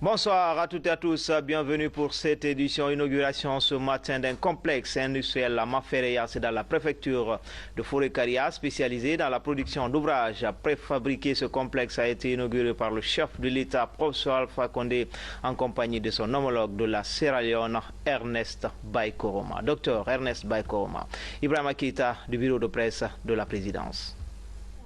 Bonsoir à toutes et à tous, bienvenue pour cette édition inauguration ce matin d'un complexe industriel à Mafereya, c'est dans la préfecture de Forêt-Karia, spécialisé dans la production d'ouvrages préfabriqués. Ce complexe a été inauguré par le chef de l'État, professeur Alpha Condé, en compagnie de son homologue de la Sierra Leone, Ernest Bai Koroma. Docteur Ernest Bai Koroma. Ibrahima Keita du bureau de presse de la présidence.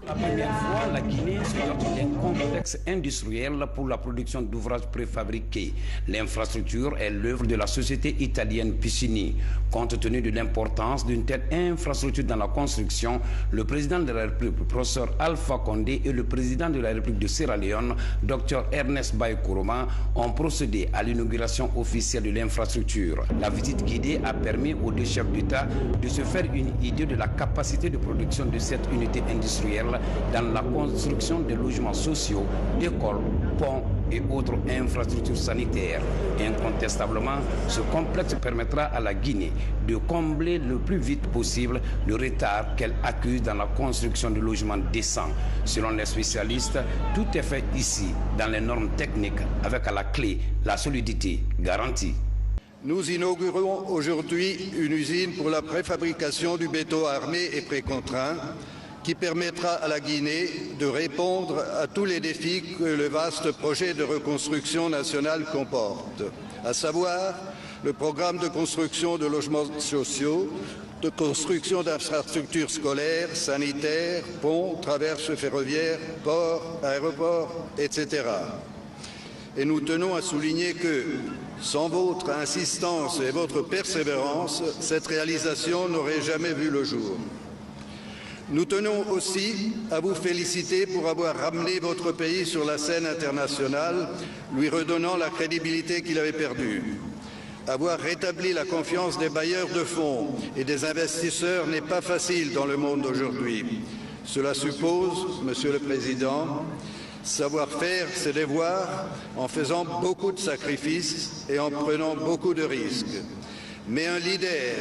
La première fois, la Guinée sera un complexe industriel pour la production d'ouvrages préfabriqués. L'infrastructure est l'œuvre de la société italienne Piscini. Compte tenu de l'importance d'une telle infrastructure dans la construction, le président de la République, le professeur Alpha Condé, et le président de la République de Sierra Leone, Dr Ernest Bai Koroma, ont procédé à l'inauguration officielle de l'infrastructure. La visite guidée a permis aux deux chefs d'État de se faire une idée de la capacité de production de cette unité industrielle dans la construction de logements sociaux, d'écoles, ponts et autres infrastructures sanitaires. Incontestablement, ce complexe permettra à la Guinée de combler le plus vite possible le retard qu'elle accuse dans la construction de logements décents. Selon les spécialistes, tout est fait ici dans les normes techniques avec à la clé la solidité garantie. Nous inaugurons aujourd'hui une usine pour la préfabrication du béton armé et précontraint qui permettra à la Guinée de répondre à tous les défis que le vaste projet de reconstruction nationale comporte, à savoir le programme de construction de logements sociaux, de construction d'infrastructures scolaires, sanitaires, ponts, traverses ferroviaires, ports, aéroports, etc. Et nous tenons à souligner que, sans votre insistance et votre persévérance, cette réalisation n'aurait jamais vu le jour. Nous tenons aussi à vous féliciter pour avoir ramené votre pays sur la scène internationale, lui redonnant la crédibilité qu'il avait perdue. Avoir rétabli la confiance des bailleurs de fonds et des investisseurs n'est pas facile dans le monde d'aujourd'hui. Cela suppose, Monsieur le Président, savoir faire ses devoirs en faisant beaucoup de sacrifices et en prenant beaucoup de risques. Mais un leader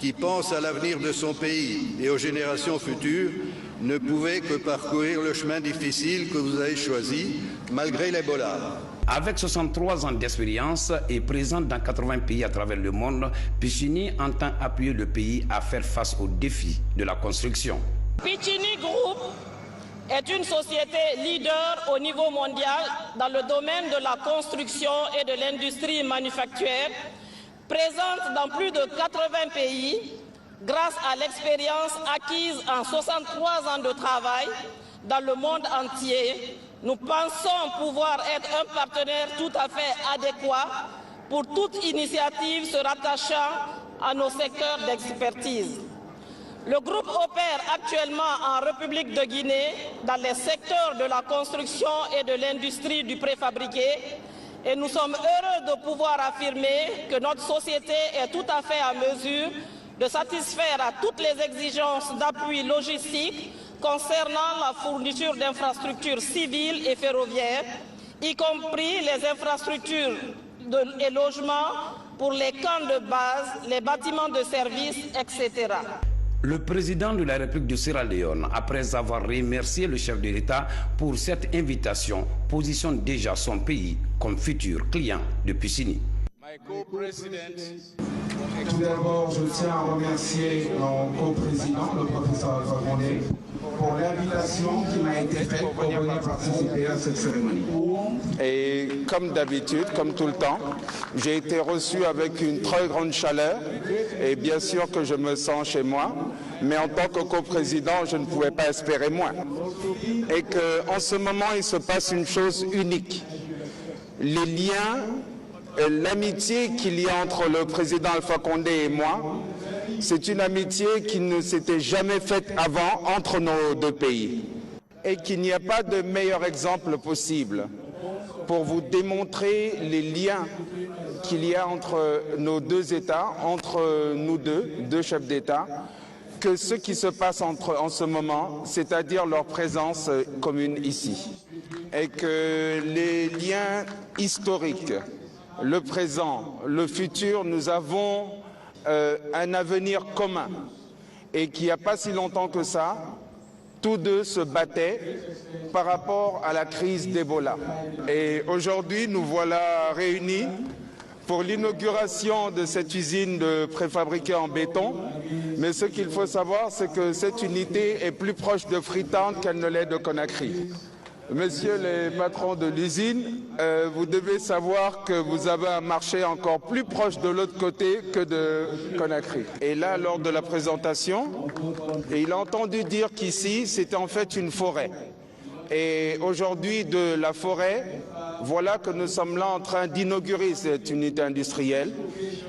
qui pense à l'avenir de son pays et aux générations futures ne pouvait que parcourir le chemin difficile que vous avez choisi, malgré l'Ebola. Avec 63 ans d'expérience et présent dans 80 pays à travers le monde, Piscini entend appuyer le pays à faire face aux défis de la construction. Piscini Group est une société leader au niveau mondial dans le domaine de la construction et de l'industrie manufacturière, présente dans plus de 80 pays grâce à l'expérience acquise en 63 ans de travail dans le monde entier. Nous pensons pouvoir être un partenaire tout à fait adéquat pour toute initiative se rattachant à nos secteurs d'expertise. Le groupe opère actuellement en République de Guinée dans les secteurs de la construction et de l'industrie du préfabriqué. Et nous sommes heureux de pouvoir affirmer que notre société est tout à fait à mesure de satisfaire à toutes les exigences d'appui logistique concernant la fourniture d'infrastructures civiles et ferroviaires, y compris les infrastructures et logements pour les camps de base, les bâtiments de services, etc. Le président de la République de Sierra Leone, après avoir remercié le chef de l'État pour cette invitation, positionne déjà son pays comme futur client de Piscini. Tout d'abord, je tiens à remercier mon co-président, le professeur Alpha Condé, pour l'invitation qui m'a été faite pour venir participer à cette cérémonie. Et comme d'habitude, comme tout le temps, j'ai été reçu avec une très grande chaleur et bien sûr que je me sens chez moi, mais en tant que coprésident, je ne pouvais pas espérer moins. Et qu'en ce moment, il se passe une chose unique. Les liens, l'amitié qu'il y a entre le président Alpha Condé et moi, c'est une amitié qui ne s'était jamais faite avant entre nos deux pays. Et qu'il n'y a pas de meilleur exemple possible pour vous démontrer les liens qu'il y a entre nos deux États, entre nous deux chefs d'État, que ce qui se passe en ce moment, c'est-à-dire leur présence commune ici. Et que les liens historiques, le présent, le futur, nous avons un avenir commun. Et qu'il n'y a pas si longtemps que ça, tous deux se battaient par rapport à la crise d'Ebola. Et aujourd'hui, nous voilà réunis pour l'inauguration de cette usine de préfabriquée en béton. Mais ce qu'il faut savoir, c'est que cette unité est plus proche de Freetown qu'elle ne l'est de Conakry. Messieurs les patrons de l'usine, vous devez savoir que vous avez un marché encore plus proche de l'autre côté que de Conakry. Et là, lors de la présentation, il a entendu dire qu'ici, c'était en fait une forêt. Et aujourd'hui, de la forêt, voilà que nous sommes là en train d'inaugurer cette unité industrielle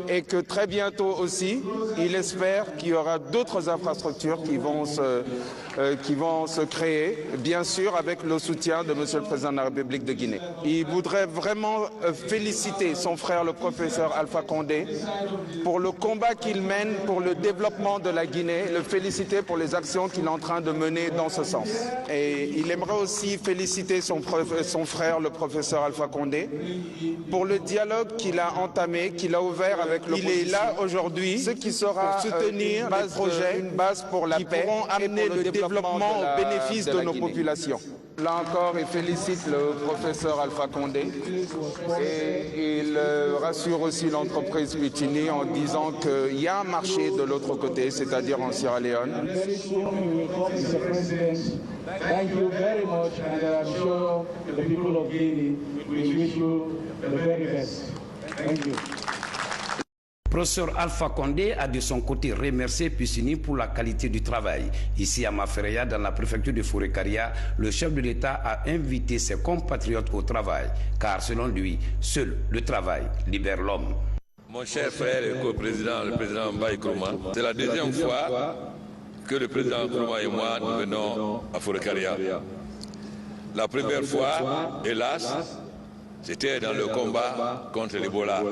et que très bientôt aussi, il espère qu'il y aura d'autres infrastructures qui vont se créer, bien sûr avec le soutien de Monsieur le Président de la République de Guinée. Il voudrait vraiment féliciter son frère, le professeur Alpha Condé, pour le combat qu'il mène pour le développement de la Guinée, le féliciter pour les actions qu'il est en train de mener dans ce sens. Et il aimerait aussi féliciter son frère, le professeur Alpha Condé, pour le dialogue qu'il a entamé, qu'il a ouvert avec l'opposition. Il est là aujourd'hui, ce qui sera soutenir les projets, une base pour la paix, pourront amener le développement au bénéfice de nos populations. Là encore, il félicite le professeur Alpha Condé et il rassure aussi l'entreprise Pitini en disant qu'il y a un marché de l'autre côté, c'est-à-dire en Sierra Leone. Thank you very much, and I'm sure the people of Guinea will wish you the very best. Thank you. Professeur Alpha Condé a de son côté remercié Piscini pour la qualité du travail. Ici à Mafereya, dans la préfecture de Fouré-Caria, le chef de l'État a invité ses compatriotes au travail, car selon lui, seul le travail libère l'homme. Mon cher frère et co-président, le président Mbaye Nkrumah, c'est la deuxième fois que le président Nkrumah et moi nous venons à Fouré-Caria. La première fois, hélas, c'était dans le combat contre l'Ebola,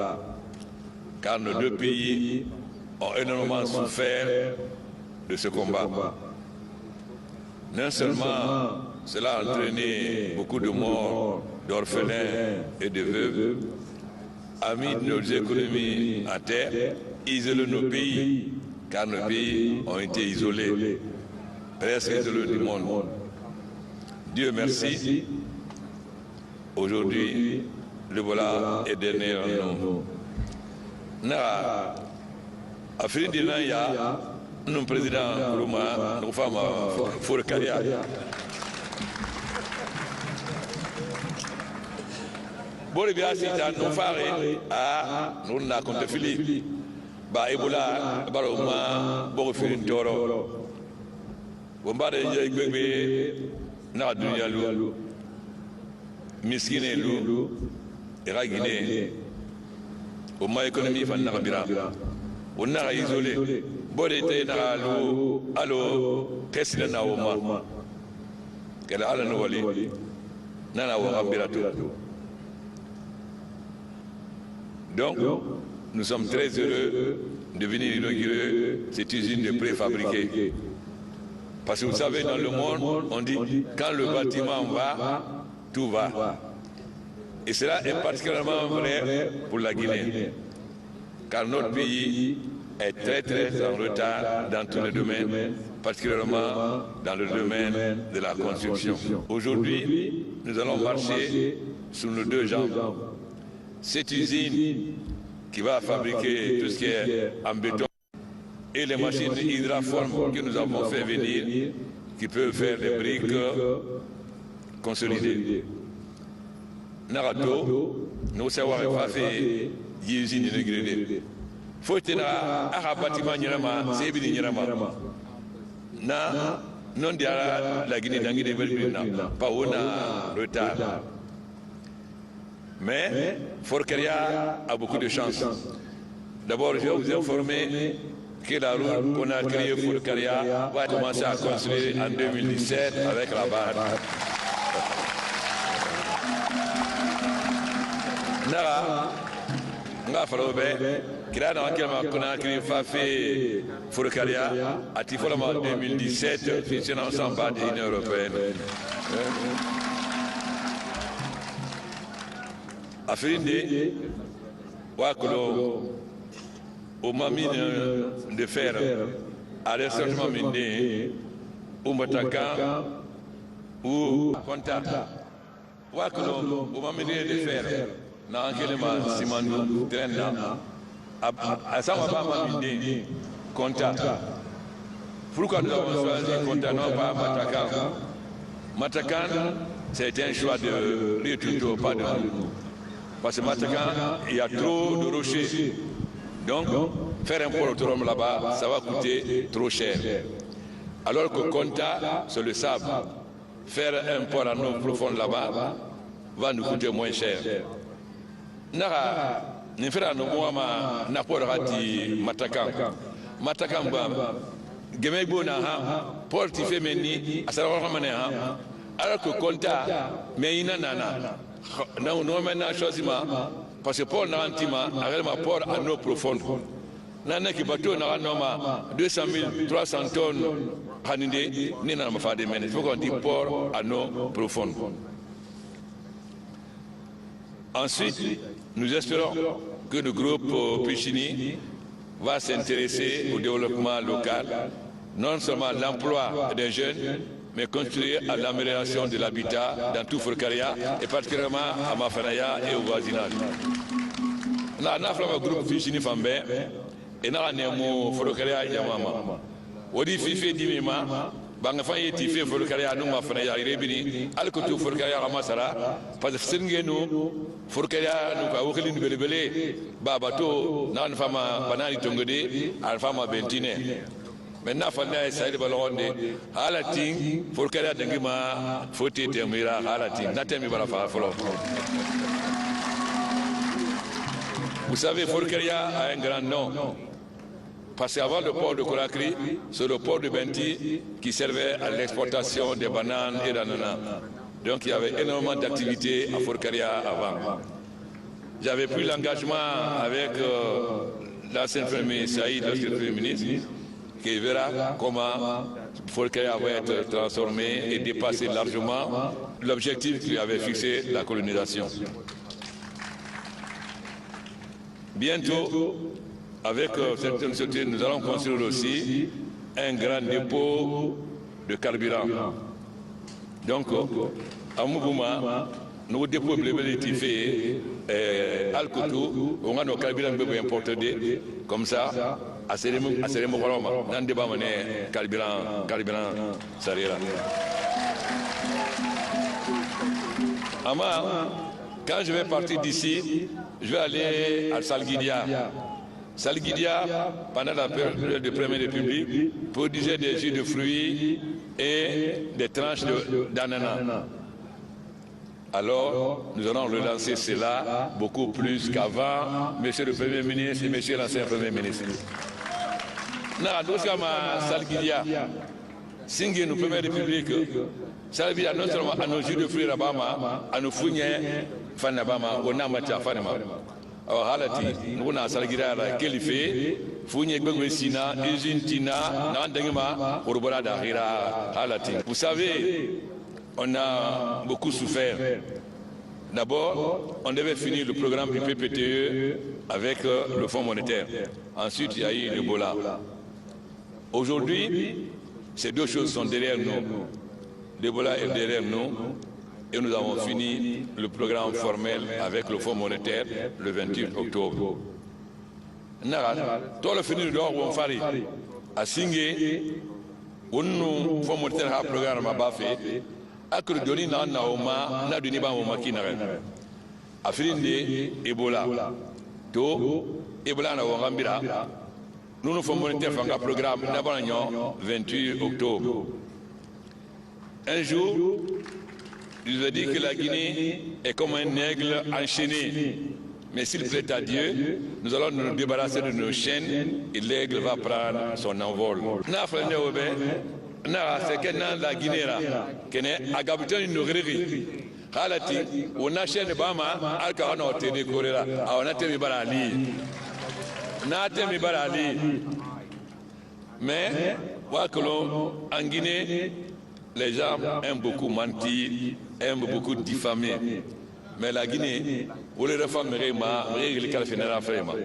car nos deux pays ont énormément souffert de ce combat. Non seulement cela a entraîné beaucoup de morts, d'orphelins et de veuves, a mis nos économies à terre, isolé nos pays, car nos pays ont été isolés, presque isolés du monde. Dieu merci, aujourd'hui, l'Ebola est derrière nous. Na Afrique du Nord, nous président Nkrumah, nous femmes Fouré-Caria. Bon, bien sûr, nous faisons nous n'a compte Philippe. Bah Ebola, bah au moins, bon Philippe Toro. Bon bah de bébé, na dunia lu, miskine lu, era Guinée. Au moins économie fan na bira on na isolé bode te na lu allo kesila na oma kala ala no wali na wa bira tout. Donc nous sommes très heureux de venir inaugurer cette usine de préfabriqués, parce que vous savez, dans le monde on dit quand le bâtiment va, tout va. Et cela est particulièrement vrai pour la Guinée, car notre pays est très en retard dans tous les domaines, particulièrement dans le domaine de la construction. Aujourd'hui, nous allons marcher sur nos deux jambes. Cette usine qui va fabriquer tout ce qui est en béton et les machines hydraformes que nous avons fait venir, qui peuvent faire des briques consolidées. Narato, nous savons faire usine inaugurée. Faut que un bâtiment nyama, c'est bien nyama. Na non diara la Guinée d'Anguille développée pas on a retard. Mais Fouré-Caria a beaucoup de chance. D'abord, je vais vous informer que la route qu'on a créée Fouré-Caria va commencer à construire en 2017 avec la barre. Nara, nga falobe, kira na wakilama kuna kiri fafe Fouré-Caria, à Tifolama en 2017, c'est ensemble de l'Union européenne. Afrique, Wakolo, au mamine de fer, à l'essentiellement miné, ou Matakan, ou Konta. Wakolo, ou Mamélé de fer, n'a enquêtement Simandou, Trenna, à Samaba Mamindé, Konta. Pourquoi nous avons choisi Konta, non pas Matakan? Matakan, c'est un choix de Rio Tinto, pas de nous. Parce que Matakan, il y a trop de rochers. Donc, faire un port autonome là-bas, ça va coûter trop cher. Alors que Konta, c'est le sable. Faire un port en eau profonde là-bas va nous coûter moins cher. Nara, nous faisons un port à Matakan. Matakan, Gemegbo na ha, port qui fait meni, à savoir alors que Konta, mais il n'a non, non, maintenant, choisissement, parce que Paul n'a pas port à eau profonde. Nana qui bateau n'a pas 200 000, 300 tonnes, Haninde, ni n'a pas fait des menées. Il faut qu'on dise port à eau profonde. Ensuite, nous espérons que le groupe Pichini va s'intéresser au développement local, non seulement l'emploi des jeunes, mais contribuer à l'amélioration de l'habitat dans tout Forcaria et particulièrement à Mafanaya et au voisinage. Nous avons un groupe Fichini Fambe et nous avons un Forcaria et Yamama. Odi Fifi Dimima, Bangafan et Tifi Forcaria, nous Mafanaya, Rebini, Alcotu Forcaria Ramasara, parce que Sengenu, Forcaria, nous avons aucun belébélé, Babato, Nanfama, Banani Tongode, Alfama Bentine. Maintenant, il faut essayer de balayer. Halating, pour qu'elle ait un faut terminer Halating. N'attendez pas la fin. Vous savez, Forcaria a un grand nom. Parce qu'avant le port de Conakry, c'est le port de Benti qui servait à l'exportation des bananes et d'ananas. Donc il y avait énormément d'activités à Forcaria avant. J'avais pris l'engagement avec l'ancien Premier ministre Saïd, l'ancien Premier ministre, qui verra comment Forcaria va être transformé et dépasser largement l'objectif qui lui avait fixé, la colonisation. Bientôt, avec certaines sociétés, nous allons construire aussi un grand dépôt de carburant. Donc, à Moubouma, nous dépôt de Al-Koutou, on a nos carburants importés comme ça. Quand je vais partir d'ici, je vais aller à Salguidia. Salguidia, pendant la période de Première République, produisait des jus de fruits et des tranches d'ananas. Alors, nous allons relancer cela beaucoup plus qu'avant, Monsieur le Premier ministre et Monsieur l'ancien Premier ministre. Nous sommes à Salguidia, Singé, nous Première République, Salguidia, non seulement à nos jus de fruits Rabama, à nos fougnets, Fanabama, on a matière Fanama. Alors, Halati, nous avons Salguidia, Kélifé, Fougne Gwesina, Uzintina, Nandengma, Urbara d'Ahira, Halati. Vous savez, on a beaucoup souffert. D'abord, on devait finir le programme du PPTE avec le Fonds monétaire. Ensuite, il y a eu l'Ebola. Aujourd'hui, ces deux choses sont derrière nous. L'Ebola est derrière nous et nous avons fini le programme formel avec le Fonds monétaire le 28 octobre. Toi, le fini de l'or, on fait à Singé, on nous Fonds monétaire a un programme à Bafé. Akre doni na naoma na doni ba moma kinare afirinde Ebola to Ebola na wangambira nous faisons monter un programme d'abord 28 octobre. Un jour, il nous a dit que la Guinée est comme un aigle enchaîné. Mais s'il plaît à Dieu, nous allons nous débarrasser de nos chaînes et l'aigle va prendre son envol. C'est que dans la Guinée, qui est à Gabutan, une rêverie. Halati, on a chaîne Bama, Alcaran a été décoré là, on a été barali. N'a barali. Mais, quoi que l'on, en Guinée, les gens aiment beaucoup mentir, aiment beaucoup diffamer. Mais la Guinée, vous les réformerez, les calfinera vraiment.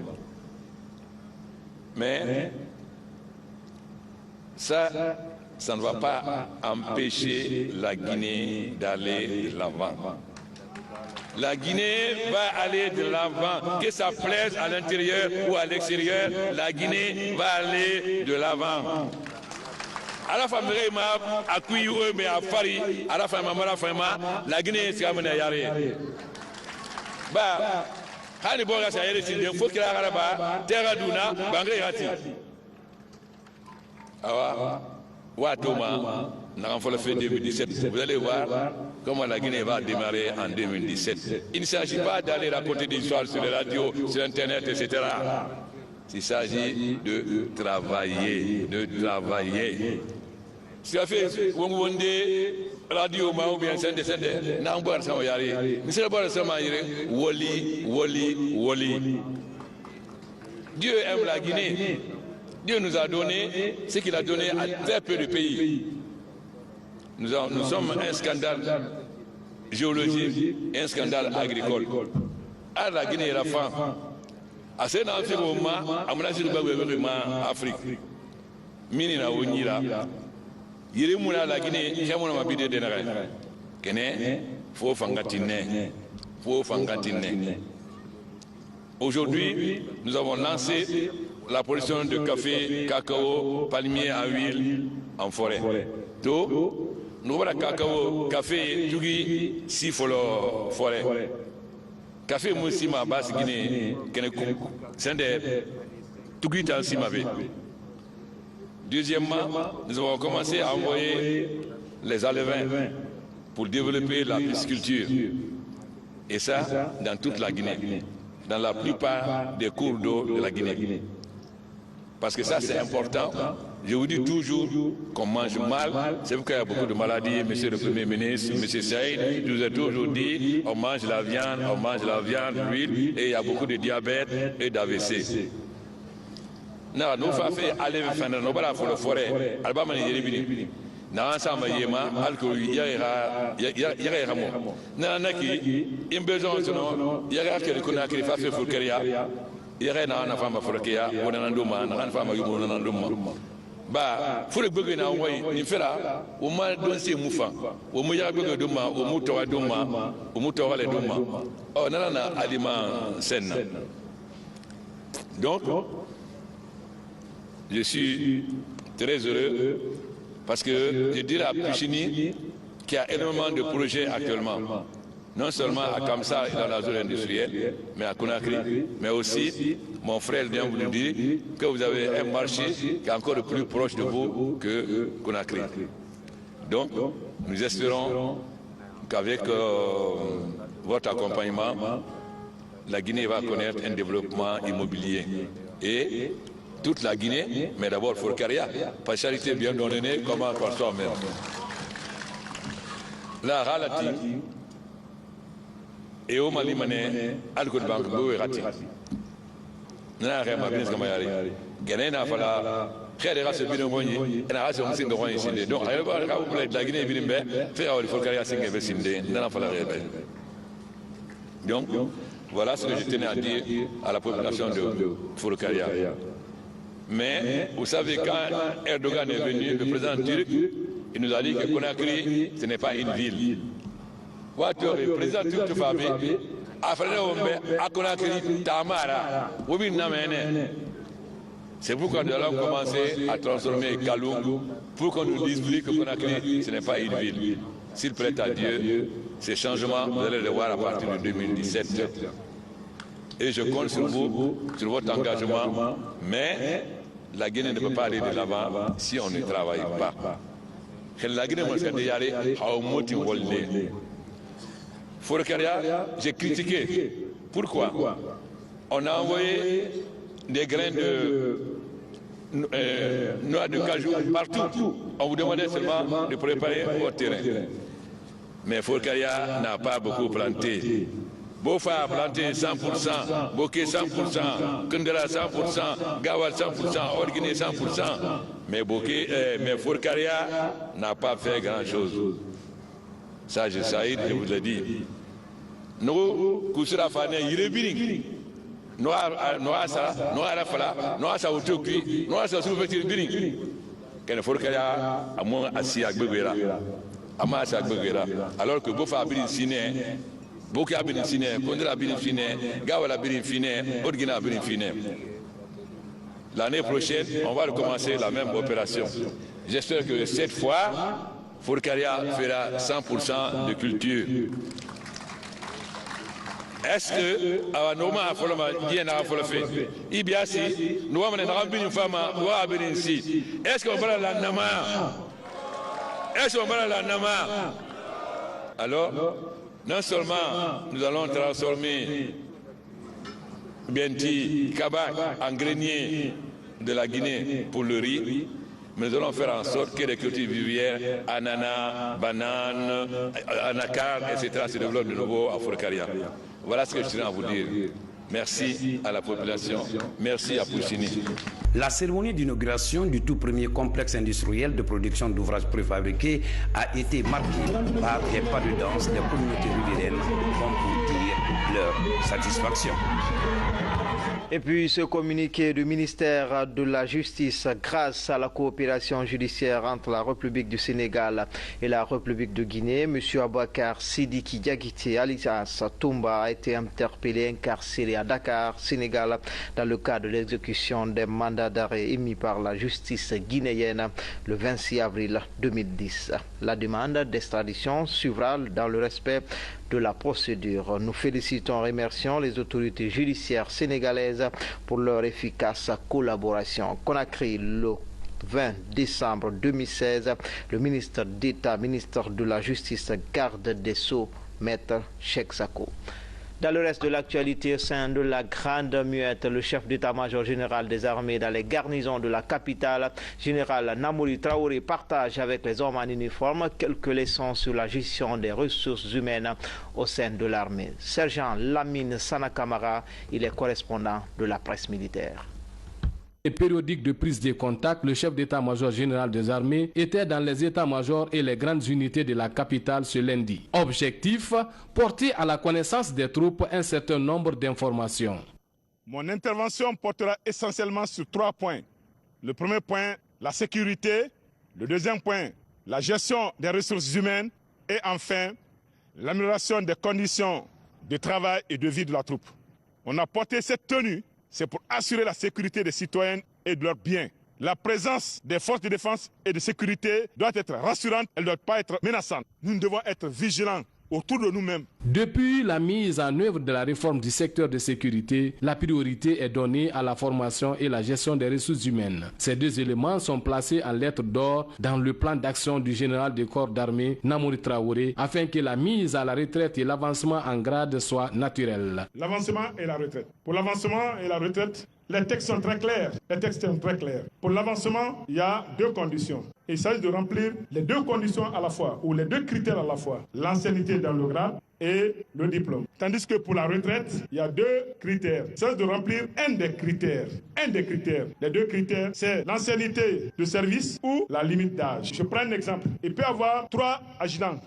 Mais, ça, ça ne va pas empêcher la Guinée d'aller de l'avant. La Guinée va aller de l'avant, que ça plaise à l'intérieur ou à l'extérieur, la Guinée va aller de l'avant. À la fin, mais à Fari, à la fin, la Guinée c'est comme Yari. Bah, Hani Boga Sayari, il faut qu'il y ait là-bas, Terra Duna, Bangé Hati. Awa, Watoma. Nous le fait 2017. Vous allez voir comment la Guinée va démarrer en 2017. Il ne s'agit pas d'aller raconter des histoires sur les radios, sur Internet, etc. Il s'agit de travailler, Si on fait radio, ou bien Dieu aime la Guinée. Dieu nous a donné ce qu'il a donné à très peu de pays. Nous sommes un scandale géologique et un scandale agricole. À la Guinée et la fin, à cet environnement, à mon avis, Afrique. Minina Onira, Yirimoula la Guinée, Jamona Mabide de Nara. Kene, Faux Fangatine. Aujourd'hui, nous avons lancé la production de café, cacao, palmier à huile en forêt. Nous avons cacao, café, Tugi, Sifolo, forêt. Café Moussima, Basse Guinée, c'est des Tugi Tansimavé. Deuxièmement, nous avons commencé à envoyer les alevins pour développer la pisciculture. Et ça, dans toute la Guinée, dans la plupart des cours d'eau de la Guinée. Parce que ça, c'est important. Je vous dis toujours qu'on mange mal. C'est pourquoi il y a beaucoup de maladies. Monsieur le Premier ministre, Monsieur Saïd, je vous ai toujours dit, on mange la viande, l'huile, et il y a beaucoup de diabète et d'AVC. Non, nous faisons aller faire nos balades pour la forêt. Alba Yéribini. Na ensemble yema alcool yara mo na naki imbezo sono yara ke ko na ke fa fe fulkeria yara na fama fulkeria wona nduma na fama yumo na nduma ba fule gbege na woyi ni fera o ma don se mufa o mu yara gbege duma o mu to duma o mu to wale duma o na aliment sain. Donc je suis très heureux parce que je dirais à Pichini qu'il y a énormément de projets actuellement, non seulement à Kamsa et dans la zone industrielle, mais à Conakry, mais aussi, mon frère vient vous dire que vous avez un marché qui est encore plus proche de vous que Conakry. Donc, nous espérons qu'avec votre accompagnement, la Guinée va connaître un développement immobilier. Et toute la Guinée, mais d'abord Forcaria, par charité bien donnée, comment par soi-même. La Ralati, et au Mali Mané, Alcool Bank, Bouerati. N'a rien à bien ce qu'on va y aller. Ganéna, voilà, très des races de Binomouni, et la race de Moussine de Rouen ici. Donc, elle va la Guinée, Bilimbe, faire le Forcaria Singh et Sindé, n'a pas la réelle. Donc, voilà ce que je tenais à dire à la population de Forcaria. Mais vous savez, quand Erdogan est venu, le président turc, il nous a dit que Conakry, ce n'est pas une ville. Le président turc Fabi a fait à Conakry, Tamara, c'est pourquoi nous allons commencer à transformer Kaloum pour qu'on nous dise que Conakry, ce n'est pas une ville. S'il plaît à Dieu, ces changements, vous allez les voir à partir de 2017. Et je compte sur vous, sur votre engagement, mais la Guinée ne peut pas aller de l'avant si on ne travaille pas. La Guinée, j'ai critiqué. Pourquoi? On a envoyé des grains de noix de cajou partout. On vous demandait seulement de préparer votre terrain. Mais Forcaria n'a pas beaucoup planté. Bofa a planté 100%, Bokeh 100%, Kundera 100%, Gawal 100%, Orguiné 100%. Mais Forcaria n'a pas fait grand-chose. Ça, je vous ai dit. Nous, Koussira Fane, Yirebiri, Noir Rafala, Noir Saoutoki, Noir Saoutoki, qu'elle ne faut qu'il y ait à moins assis à Gbegera. Alors que Bofa a bien signé, Boka a bien signé, Kondra a bien signé, Gawala a bien signé, Odgina a bien signé. L'année prochaine, on va recommencer la même opération. J'espère que cette fois, Forcaria fera 100% de culture. Est-ce que à Noma Foloma Diana Folofe, Ibiasi, nous avons une femme, nous avons une ici. Est-ce qu'on va la Nama? Est-ce qu'on va la Nama? Alors, non seulement nous allons transformer Bienti, Kabak en grenier de la Guinée pour le riz, mais nous allons faire en sorte que les cultures vivrières, ananas, bananes, anacards, etc. se développent de nouveau à Forcaria. Voilà ce que je tiens à vous dire. Merci à la population. Merci à Pouchini. La cérémonie d'inauguration du tout premier complexe industriel de production d'ouvrages préfabriqués a été marquée par des pas de danse des communautés riveraines comme pour dire leur satisfaction. Et puis ce communiqué du ministère de la Justice, grâce à la coopération judiciaire entre la République du Sénégal et la République de Guinée, M. Abouakar Sidiki Diakité alias Toumba a été interpellé et incarcéré à Dakar, Sénégal, dans le cadre de l'exécution des mandats d'arrêt émis par la justice guinéenne le 26 avril 2010. La demande d'extradition suivra dans le respect de la procédure. Nous félicitons et remercions les autorités judiciaires sénégalaises pour leur efficace collaboration. Conakry, le 20 décembre 2016, le ministre d'État, ministre de la Justice, garde des Sceaux, Maître Cheikh Sako. Dans le reste de l'actualité, au sein de la Grande Muette, le chef d'état-major général des armées dans les garnisons de la capitale, général Namouri Traoré, partage avec les hommes en uniforme quelques leçons sur la gestion des ressources humaines au sein de l'armée. Sergent Lamine Sanakamara, il est correspondant de la presse militaire. Et périodique de prise de contact, le chef d'état-major général des armées était dans les états-majors et les grandes unités de la capitale ce lundi. Objectif, porter à la connaissance des troupes un certain nombre d'informations. Mon intervention portera essentiellement sur 3 points. Le premier point, la sécurité. Le deuxième point, la gestion des ressources humaines. Et enfin, l'amélioration des conditions de travail et de vie de la troupe. On a porté cette tenue. C'est pour assurer la sécurité des citoyens et de leurs biens. La présence des forces de défense et de sécurité doit être rassurante, elle ne doit pas être menaçante. Nous devons être vigilants autour de nous-mêmes. Depuis la mise en œuvre de la réforme du secteur de sécurité, la priorité est donnée à la formation et la gestion des ressources humaines. Ces deux éléments sont placés en lettres d'or dans le plan d'action du général des corps d'armée, Namouri Traoré, afin que la mise à la retraite et l'avancement en grade soient naturels. L'avancement et la retraite. Pour l'avancement et la retraite, les textes sont très clairs. Pour l'avancement, il y a 2 conditions. Il s'agit de remplir les 2 conditions à la fois, ou les 2 critères à la fois. L'ancienneté dans le grade et le diplôme. Tandis que pour la retraite, il y a 2 critères. Il s'agit de remplir un des critères. Les 2 critères, c'est l'ancienneté de service ou la limite d'âge. Je prends un exemple. Il peut y avoir 3 adjudants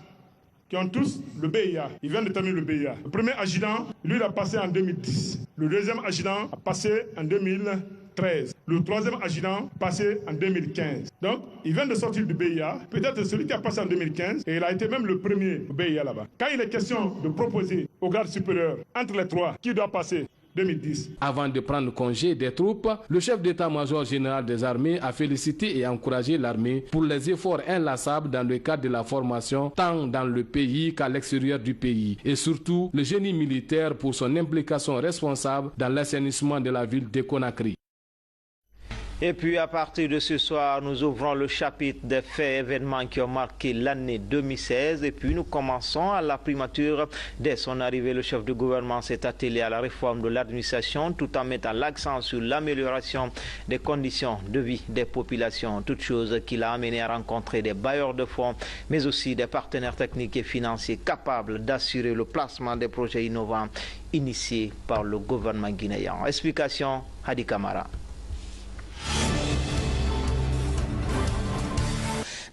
qui ont tous le BIA. Ils viennent de terminer le BIA. Le premier adjudant, lui, il a passé en 2010. Le deuxième adjudant a passé en 2013. Le troisième adjudant passé en 2015. Donc, il vient de sortir du BIA. Peut-être celui qui a passé en 2015, et il a été même le premier au BIA là-bas. Quand il est question de proposer au grade supérieur, entre les 3, qui doit passer 2010. Avant de prendre congé des troupes, le chef d'état-major général des armées a félicité et encouragé l'armée pour les efforts inlassables dans le cadre de la formation, tant dans le pays qu'à l'extérieur du pays. Et surtout, le génie militaire pour son implication responsable dans l'assainissement de la ville de Conakry. Et puis à partir de ce soir, nous ouvrons le chapitre des faits et événements qui ont marqué l'année 2016. Et puis nous commençons à la primature. Dès son arrivée, le chef de gouvernement s'est attelé à la réforme de l'administration tout en mettant l'accent sur l'amélioration des conditions de vie des populations. Toute chose qui l'a amené à rencontrer des bailleurs de fonds, mais aussi des partenaires techniques et financiers capables d'assurer le placement des projets innovants initiés par le gouvernement guinéen. Explication, Hadi Kamara.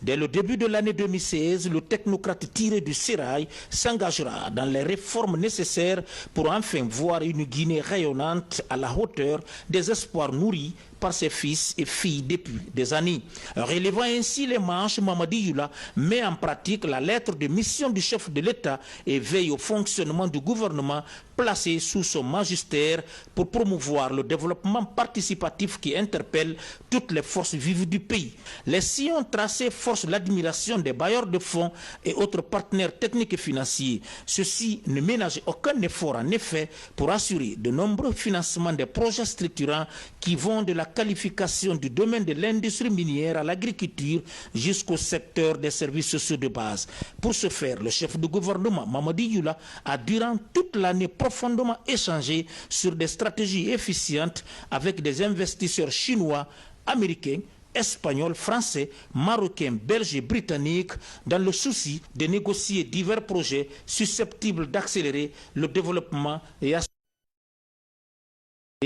Dès le début de l'année 2016, le technocrate tiré du sérail s'engagera dans les réformes nécessaires pour enfin voir une Guinée rayonnante à la hauteur des espoirs nourris par ses fils et filles depuis des années. Relevant ainsi les manches, Mamadi Yula met en pratique la lettre de mission du chef de l'État et veille au fonctionnement du gouvernement placé sous son magistère pour promouvoir le développement participatif qui interpelle toutes les forces vives du pays. Les sillons tracés forcent l'admiration des bailleurs de fonds et autres partenaires techniques et financiers. Ceux-ci ne ménagent aucun effort en effet pour assurer de nombreux financements des projets structurants qui vont de la qualification du domaine de l'industrie minière à l'agriculture jusqu'au secteur des services sociaux de base. Pour ce faire, le chef du gouvernement, Mamadi Yula, a durant toute l'année profondément échangé sur des stratégies efficientes avec des investisseurs chinois, américains, espagnols, français, marocains, belges et britanniques dans le souci de négocier divers projets susceptibles d'accélérer le développement et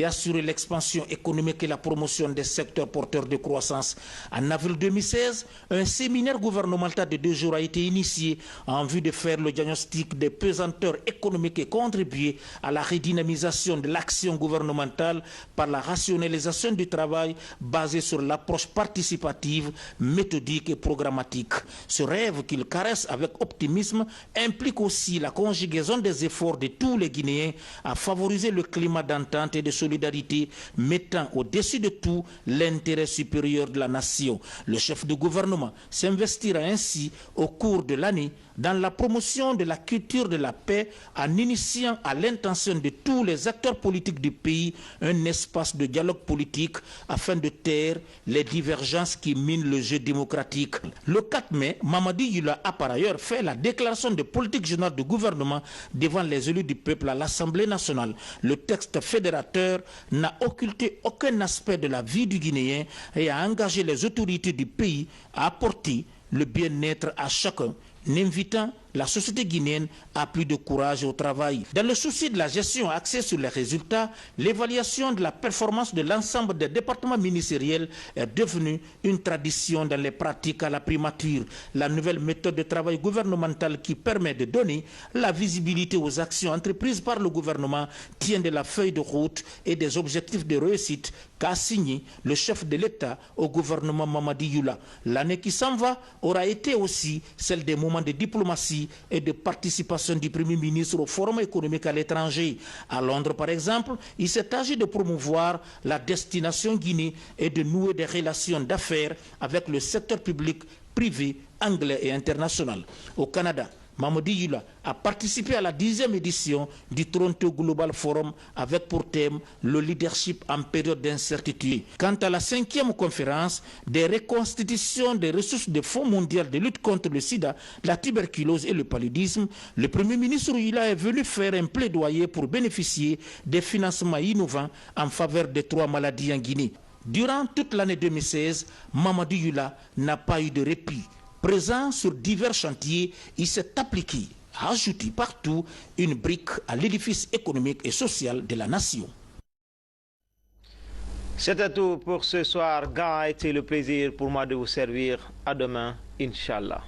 assurer l'expansion économique et la promotion des secteurs porteurs de croissance. En avril 2016, un séminaire gouvernemental de 2 jours a été initié en vue de faire le diagnostic des pesanteurs économiques et contribuer à la redynamisation de l'action gouvernementale par la rationalisation du travail basé sur l'approche participative, méthodique et programmatique. Ce rêve qu'il caresse avec optimisme implique aussi la conjugaison des efforts de tous les Guinéens à favoriser le climat d'entente et de solidarité, mettant au-dessus de tout l'intérêt supérieur de la nation. Le chef de gouvernement s'investira ainsi au cours de l'année dans la promotion de la culture de la paix en initiant à l'intention de tous les acteurs politiques du pays un espace de dialogue politique afin de taire les divergences qui minent le jeu démocratique. Le 4 mai, Mamadi Yula a par ailleurs fait la déclaration de politique générale du gouvernement devant les élus du peuple à l'Assemblée nationale. Le texte fédérateur n'a occulté aucun aspect de la vie du Guinéen et a engagé les autorités du pays à apporter le bien-être à chacun, invitant la société guinéenne à plus de courage au travail. Dans le souci de la gestion axée sur les résultats, l'évaluation de la performance de l'ensemble des départements ministériels est devenue une tradition dans les pratiques à la primature. La nouvelle méthode de travail gouvernemental qui permet de donner la visibilité aux actions entreprises par le gouvernement tient de la feuille de route et des objectifs de réussite qu'a signé le chef de l'État au gouvernement Mamadi Yula. L'année qui s'en va aura été aussi celle des moments de diplomatie et de participation du Premier ministre au Forum économique à l'étranger. À Londres, par exemple, il s'est agi de promouvoir la destination Guinée et de nouer des relations d'affaires avec le secteur public, privé, anglais et international. Au Canada, Mamadi Yula a participé à la 10e édition du Toronto Global Forum avec pour thème le leadership en période d'incertitude. Quant à la 5e conférence des reconstitutions des ressources du Fonds mondial de lutte contre le sida, la tuberculose et le paludisme, le Premier ministre Yula est venu faire un plaidoyer pour bénéficier des financements innovants en faveur des 3 maladies en Guinée. Durant toute l'année 2016, Mamadi Yula n'a pas eu de répit. Présent sur divers chantiers, il s'est appliqué à ajouter partout une brique à l'édifice économique et social de la nation. C'était tout pour ce soir. Grand a été le plaisir pour moi de vous servir. À demain, Inch'Allah.